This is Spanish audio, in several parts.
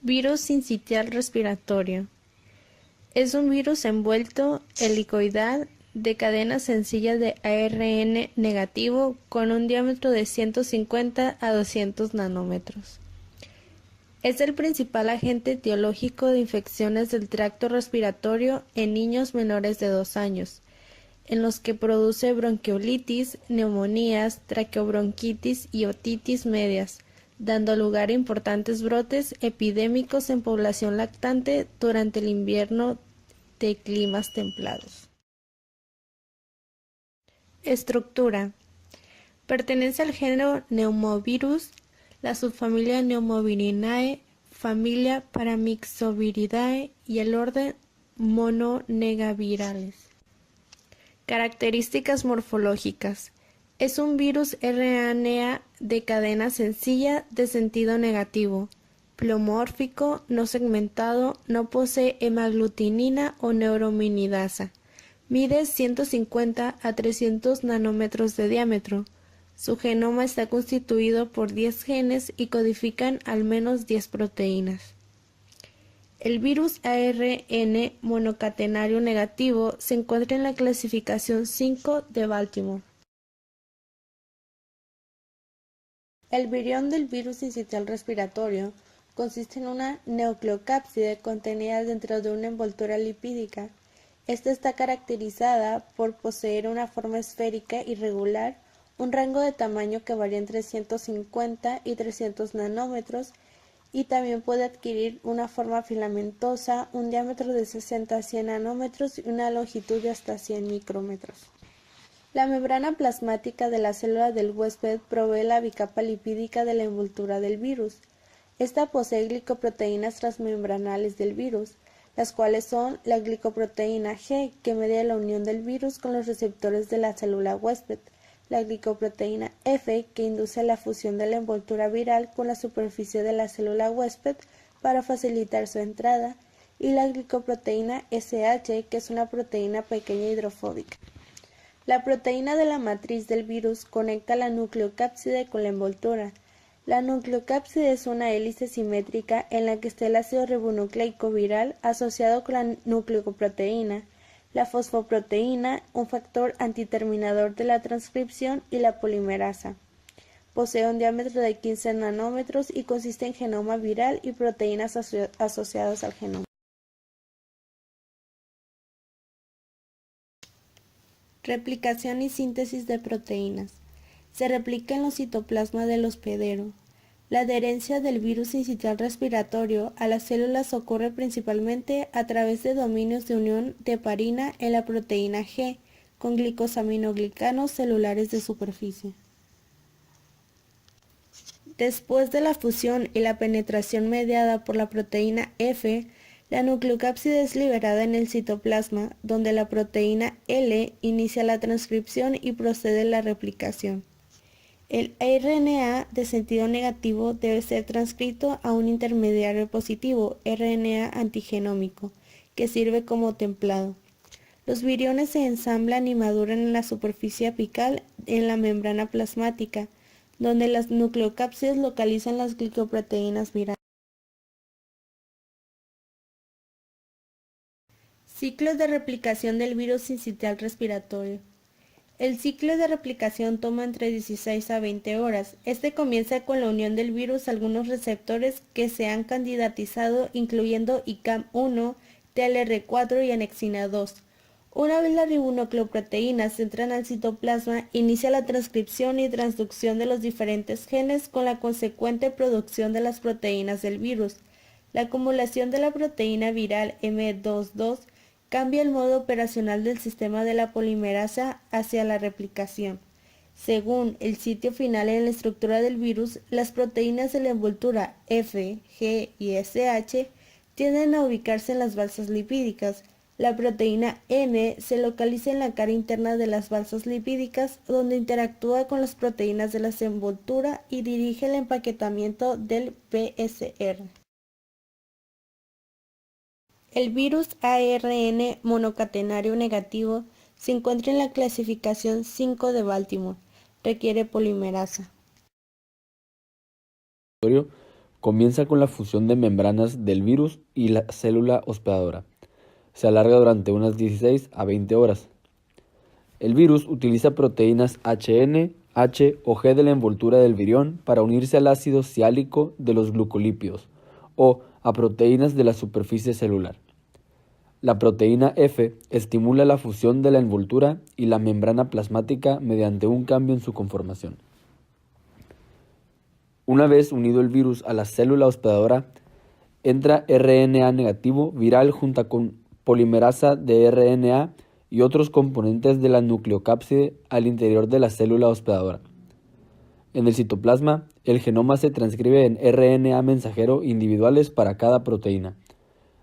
Virus sincitial respiratorio. Es un virus envuelto helicoidal de cadena sencilla de ARN negativo con un diámetro de 150 a 200 nanómetros. Es el principal agente etiológico de infecciones del tracto respiratorio en niños menores de 2 años, en los que produce bronquiolitis, neumonías, traqueobronquitis y otitis medias, dando lugar a importantes brotes epidémicos en población lactante durante el invierno de climas templados. Estructura. Pertenece al género Pneumovirus, la subfamilia Pneumovirinae, familia Paramyxoviridae y el orden Mononegavirales. Características morfológicas. Es un virus RNA de cadena sencilla de sentido negativo, pleomórfico, no segmentado, no posee hemaglutinina o neuraminidasa. Mide 150 a 300 nanómetros de diámetro. Su genoma está constituido por 10 genes y codifican al menos 10 proteínas. El virus ARN monocatenario negativo se encuentra en la clasificación 5 de Baltimore. El virión del virus sincitial respiratorio consiste en una nucleocápside contenida dentro de una envoltura lipídica. Esta está caracterizada por poseer una forma esférica irregular, un rango de tamaño que varía entre 150 y 300 nanómetros, y también puede adquirir una forma filamentosa, un diámetro de 60 a 100 nanómetros y una longitud de hasta 100 micrómetros. La membrana plasmática de la célula del huésped provee la bicapa lipídica de la envoltura del virus. Esta posee glicoproteínas transmembranales del virus, las cuales son la glicoproteína G, que media la unión del virus con los receptores de la célula huésped, la glicoproteína F, que induce la fusión de la envoltura viral con la superficie de la célula huésped para facilitar su entrada, y la glicoproteína SH, que es una proteína pequeña hidrofóbica. La proteína de la matriz del virus conecta la nucleocápside con la envoltura. La nucleocápside es una hélice simétrica en la que está el ácido ribonucleico viral asociado con la nucleoproteína, la fosfoproteína, un factor antiterminador de la transcripción, y la polimerasa. Posee un diámetro de 15 nanómetros y consiste en genoma viral y proteínas asociadas al genoma. Replicación y síntesis de proteínas. Se replica en los citoplasma del hospedero. La adherencia del virus sincitial respiratorio a las células ocurre principalmente a través de dominios de unión de heparina en la proteína G con glicosaminoglicanos celulares de superficie. Después de la fusión y la penetración mediada por la proteína F, la nucleocápside es liberada en el citoplasma, donde la proteína L inicia la transcripción y procede la replicación. El RNA de sentido negativo debe ser transcrito a un intermediario positivo, RNA antigenómico, que sirve como templado. Los viriones se ensamblan y maduran en la superficie apical en la membrana plasmática, donde las nucleocápsides localizan las glicoproteínas virales. Ciclo de replicación del virus sincitial respiratorio. El ciclo de replicación toma entre 16 a 20 horas. Este comienza con la unión del virus a algunos receptores que se han candidatizado, incluyendo ICAM1, TLR4 y anexina 2. Una vez las ribonucleoproteínas entran al citoplasma, inicia la transcripción y transducción de los diferentes genes con la consecuente producción de las proteínas del virus. La acumulación de la proteína viral M22 cambia el modo operacional del sistema de la polimerasa hacia la replicación. Según el sitio final en la estructura del virus, las proteínas de la envoltura F, G y SH tienden a ubicarse en las balsas lipídicas. La proteína N se localiza en la cara interna de las balsas lipídicas, donde interactúa con las proteínas de la envoltura y dirige el empaquetamiento del PSR. El virus ARN monocatenario negativo se encuentra en la clasificación 5 de Baltimore. Requiere polimerasa. Comienza con la fusión de membranas del virus y la célula hospedadora. Se alarga durante unas 16 a 20 horas. El virus utiliza proteínas HN, H o G de la envoltura del virión para unirse al ácido siálico de los glucolípidos o a proteínas de la superficie celular. La proteína F estimula la fusión de la envoltura y la membrana plasmática mediante un cambio en su conformación. Una vez unido el virus a la célula hospedadora, entra RNA negativo viral junto con polimerasa de RNA y otros componentes de la nucleocápside al interior de la célula hospedadora. En el citoplasma, el genoma se transcribe en RNA mensajero individuales para cada proteína.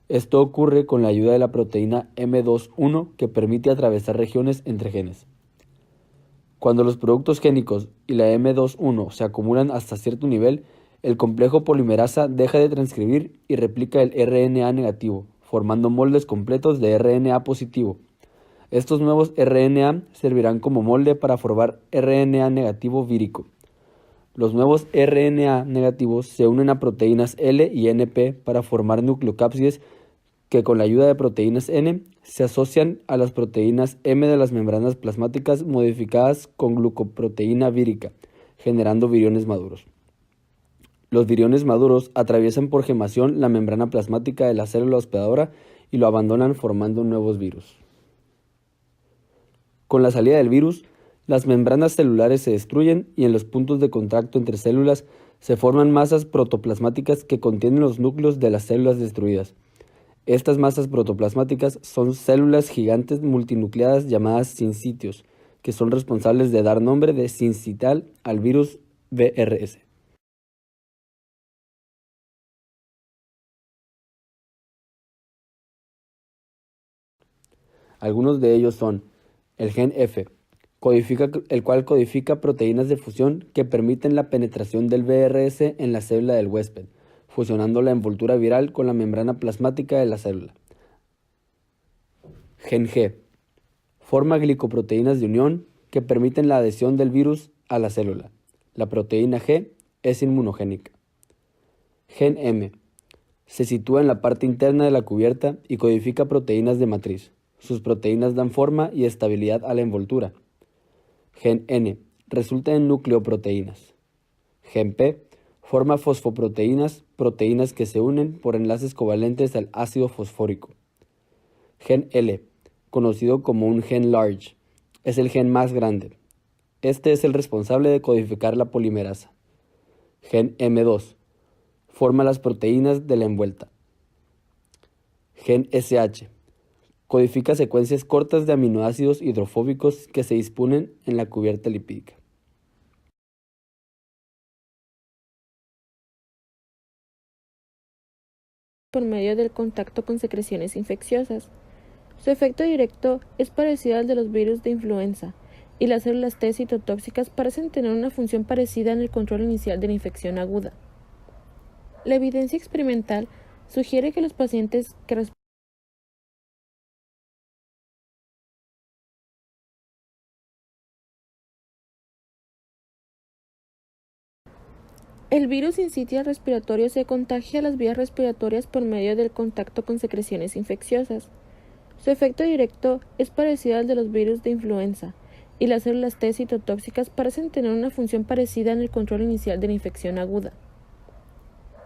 Esto ocurre con la ayuda de la proteína M21 que permite atravesar regiones entre genes. Cuando los productos génicos y la M21 se acumulan hasta cierto nivel, el complejo polimerasa deja de transcribir y replica el RNA negativo, formando moldes completos de RNA positivo. Estos nuevos RNA servirán como molde para formar RNA negativo vírico. Los nuevos RNA negativos se unen a proteínas L y NP para formar nucleocápsides que con la ayuda de proteínas N se asocian a las proteínas M de las membranas plasmáticas modificadas con glucoproteína vírica, generando viriones maduros. Los viriones maduros atraviesan por gemación la membrana plasmática de la célula hospedadora y lo abandonan formando nuevos virus. Con la salida del virus, las membranas celulares se destruyen y en los puntos de contacto entre células se forman masas protoplasmáticas que contienen los núcleos de las células destruidas. Estas masas protoplasmáticas son células gigantes multinucleadas llamadas sincitios, que son responsables de dar nombre de sincital al virus VRS. Algunos de ellos son el gen F, el cual codifica proteínas de fusión que permiten la penetración del VRS en la célula del huésped, fusionando la envoltura viral con la membrana plasmática de la célula. Gen G. Forma glicoproteínas de unión que permiten la adhesión del virus a la célula. La proteína G es inmunogénica. Gen M. Se sitúa en la parte interna de la cubierta y codifica proteínas de matriz. Sus proteínas dan forma y estabilidad a la envoltura. Gen N. Resulta en nucleoproteínas. Gen P. Forma fosfoproteínas, proteínas que se unen por enlaces covalentes al ácido fosfórico. Gen L, conocido como un gen large, es el gen más grande. Este es el responsable de codificar la polimerasa. Gen M2, forma las proteínas de la envuelta. Gen SH, codifica secuencias cortas de aminoácidos hidrofóbicos que se disponen en la cubierta lipídica. Por medio del contacto con secreciones infecciosas. Su efecto directo es parecido al de los virus de influenza, y las células T citotóxicas parecen tener una función parecida en el control inicial de la infección aguda. La evidencia experimental sugiere que los pacientes que responden el virus sincitial respiratorio se contagia a las vías respiratorias por medio del contacto con secreciones infecciosas. Su efecto directo es parecido al de los virus de influenza, y las células T citotóxicas parecen tener una función parecida en el control inicial de la infección aguda.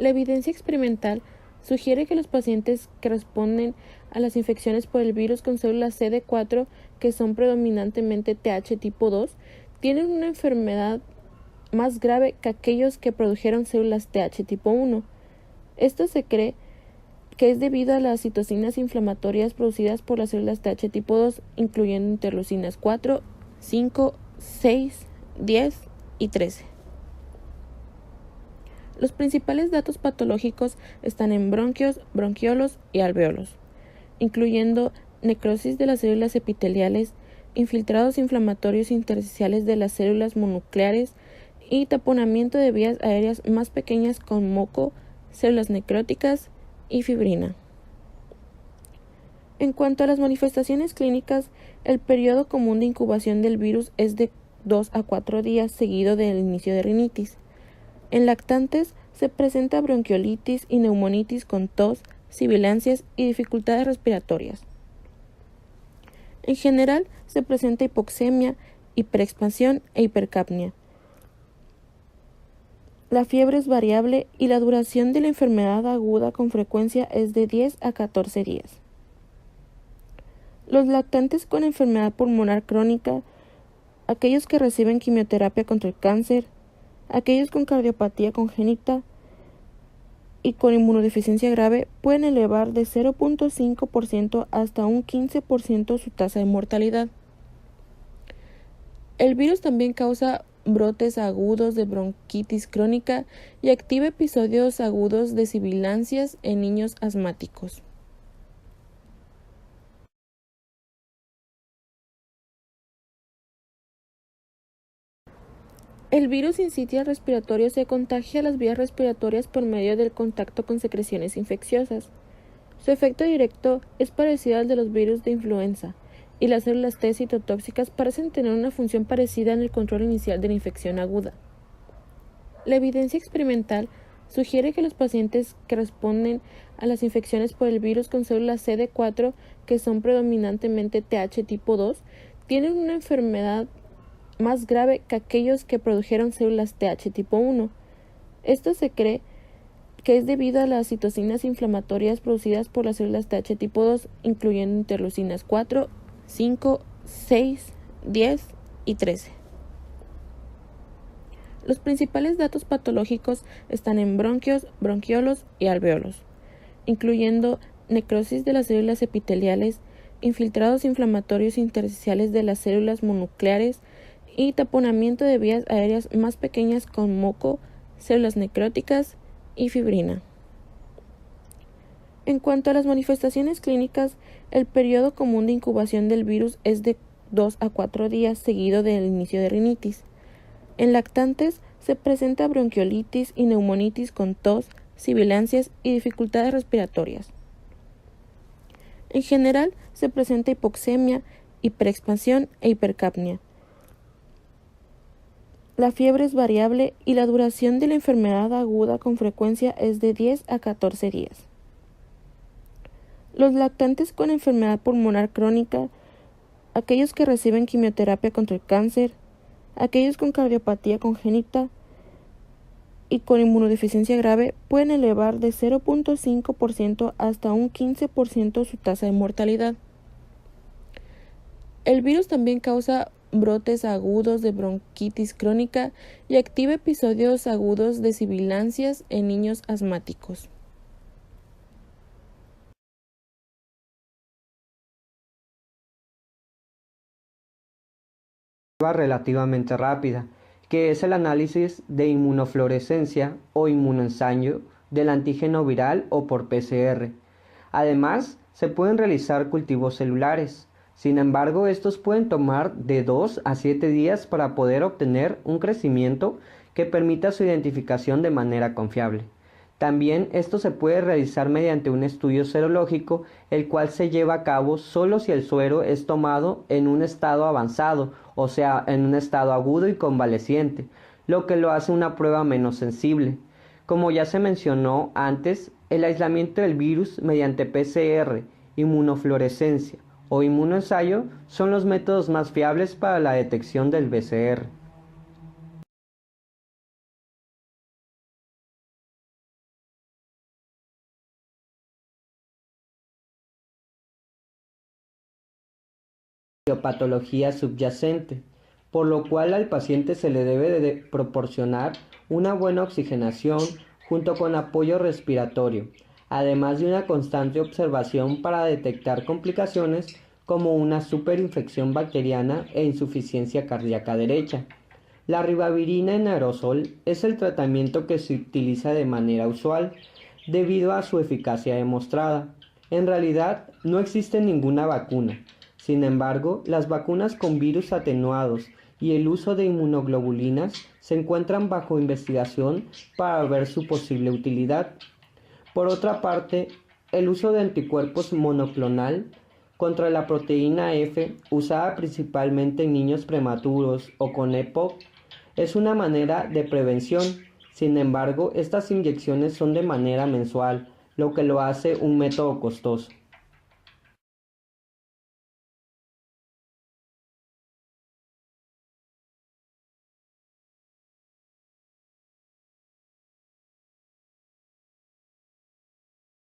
La evidencia experimental sugiere que los pacientes que responden a las infecciones por el virus con células CD4, que son predominantemente TH tipo 2, tienen una enfermedad más grave que aquellos que produjeron células TH tipo 1. Esto se cree que es debido a las citocinas inflamatorias producidas por las células TH tipo 2, incluyendo interleucinas 4, 5, 6, 10 y 13. Los principales datos patológicos están en bronquios, bronquiolos y alveolos, incluyendo necrosis de las células epiteliales, infiltrados inflamatorios intersticiales de las células mononucleares y taponamiento de vías aéreas más pequeñas con moco, células necróticas y fibrina. En cuanto a las manifestaciones clínicas, el periodo común de incubación del virus es de 2 a 4 días seguido del inicio de rinitis. En lactantes se presenta bronquiolitis y neumonitis con tos, sibilancias y dificultades respiratorias. En general, se presenta hipoxemia, hiperexpansión e hipercapnia. La fiebre es variable y la duración de la enfermedad aguda con frecuencia es de 10 a 14 días. Los lactantes con enfermedad pulmonar crónica, aquellos que reciben quimioterapia contra el cáncer, aquellos con cardiopatía congénita y con inmunodeficiencia grave pueden elevar de 0.5% hasta un 15% su tasa de mortalidad. El virus también causa brotes agudos de bronquitis crónica y activa episodios agudos de sibilancias en niños asmáticos. El virus sincitial respiratorio se contagia a las vías respiratorias por medio del contacto con secreciones infecciosas. Su efecto directo es parecido al de los virus de influenza, y las células T citotóxicas parecen tener una función parecida en el control inicial de la infección aguda. La evidencia experimental sugiere que los pacientes que responden a las infecciones por el virus con células CD4, que son predominantemente TH tipo 2, tienen una enfermedad más grave que aquellos que produjeron células TH tipo 1. Esto se cree que es debido a las citocinas inflamatorias producidas por las células TH tipo 2, incluyendo interleucinas 4, 5, 6, 10 y 13. Los principales datos patológicos están en bronquios, bronquiolos y alvéolos, incluyendo necrosis de las células epiteliales, infiltrados inflamatorios intersticiales de las células mononucleares y taponamiento de vías aéreas más pequeñas con moco, células necróticas y fibrina. En cuanto a las manifestaciones clínicas, el periodo común de incubación del virus es de 2 a 4 días seguido del inicio de rinitis. En lactantes se presenta bronquiolitis y neumonitis con tos, sibilancias y dificultades respiratorias. En general, se presenta hipoxemia, hiperexpansión e hipercapnia. La fiebre es variable y la duración de la enfermedad aguda con frecuencia es de 10 a 14 días. Los lactantes con enfermedad pulmonar crónica, aquellos que reciben quimioterapia contra el cáncer, aquellos con cardiopatía congénita y con inmunodeficiencia grave pueden elevar de 0.5% hasta un 15% su tasa de mortalidad. El virus también causa brotes agudos de bronquitis crónica y activa episodios agudos de sibilancias en niños asmáticos. Relativamente rápida, que es el análisis de inmunofluorescencia o inmunoensayo del antígeno viral o por PCR. Además, se pueden realizar cultivos celulares. Sin embargo, estos pueden tomar de 2 a 7 días para poder obtener un crecimiento que permita su identificación de manera confiable. También esto se puede realizar mediante un estudio serológico, el cual se lleva a cabo solo si el suero es tomado en un estado avanzado, o sea, en un estado agudo y convaleciente, lo que lo hace una prueba menos sensible. Como ya se mencionó antes, el aislamiento del virus mediante PCR, inmunofluorescencia o inmunoensayo son los métodos más fiables para la detección del BCR. Patología subyacente, por lo cual al paciente se le debe de proporcionar una buena oxigenación junto con apoyo respiratorio, además de una constante observación para detectar complicaciones como una superinfección bacteriana e insuficiencia cardíaca derecha. La ribavirina en aerosol es el tratamiento que se utiliza de manera usual debido a su eficacia demostrada. En realidad, no existe ninguna vacuna. Sin embargo, las vacunas con virus atenuados y el uso de inmunoglobulinas se encuentran bajo investigación para ver su posible utilidad. Por otra parte, el uso de anticuerpos monoclonal contra la proteína F, usada principalmente en niños prematuros o con EPOC, es una manera de prevención. Sin embargo, estas inyecciones son de manera mensual, lo que lo hace un método costoso.